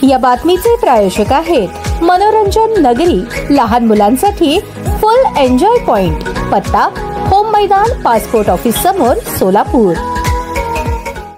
या बातमीचे प्रायोजक आहेत मनोरंजन नगरी, लहान मुलांसाठी फुल एन्जॉय पॉइंट, पत्ता होम मैदान, पासपोर्ट ऑफिस समोर, सोलापूर।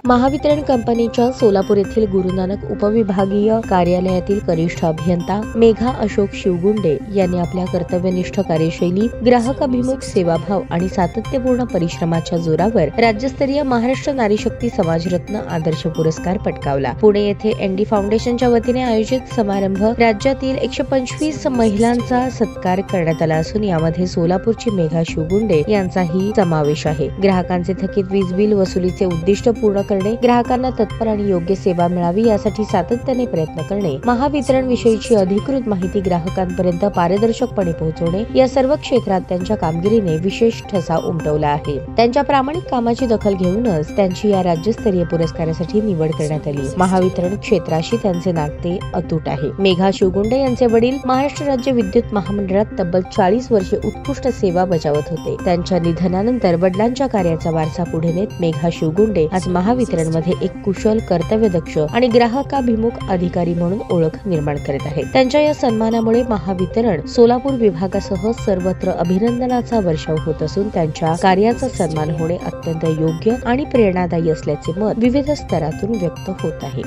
महावितरण कंपनीच्या सोलापूर येथील गुरुनानक उपविभागीय कार्यालयातील कनिष्ठ अभियंता मेघा अशोक शिवगुंडे यांनी आपल्या कर्तव्यनिष्ठ कार्यशैली, ग्राहकाभिमुख सेवाभाव आणि सातत्यपूर्ण परिश्रमाच्या जोरावर राज्यस्तरीय महाराष्ट्र नारी शक्ती समाजरत्न आदर्श पुरस्कार पटकावला। पुणे येथे एनडी फाउंडेशनच्या वतीने आयोजित समारंभ राज्यातील 125 महिलांचा सत्कार करण्यात आला असून यामध्ये सोलापूरची मेघा शिवगुंडे यांचाही समावेश आहे। ग्राहकांचे थकीत वीज बिल वसुलीचे उद्दिष्ट पूर्ण करणे, ग्राहकांना तत्पर आणि योग्य सेवा मिळावी यासाठी सातत्याने प्रयत्न करणे, महावितरण विषयीची अधिकृत माहिती ग्राहकांपर्यंत पारदर्शकपणे पोहोचवणे या सर्व क्षेत्रात त्यांच्या कामगिरीने विशेष ठसा उमटवला आहे। त्यांच्या प्रामाणिक कामाची दखल घेऊनच त्यांची या राज्यस्तरीय पुरस्कारासाठी निवड करण्यात आली। महावितरण क्षेत्राशी त्यांचे नाते अतूट आहे। मेघा शिवगुंडे यांचे वडील महाराष्ट्र राज्य विद्युत महामंडळात तब्बल 40 वर्षे उत्कृष्ट सेवा बजावत होते। त्यांच्या निधनानंतर वडिलांच्या कार्याचा वारसा पुढे नेत मेघा शिवगुंडे आज महावितरण मध्ये एक कुशल, कर्तव्यदक्ष आणि ग्राहकाभिमुख अधिकारी म्हणून ओळख निर्माण करत आहेत। त्यांच्या या सन्मानामुळे महावितरण सोलापूर विभागासह सर्वत्र अभिनंदनाचा वर्षाव होत असून त्यांच्या कार्याचा सन्मान होणे अत्यंत योग्य आणि प्रेरणादायी असल्याचे मत विविध स्तरातून व्यक्त होत आहे।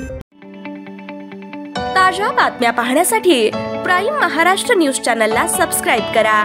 ताज्या बातम्या पाहण्यासाठी प्राईम महाराष्ट्र न्यूज चॅनलला सबस्क्राईब करा।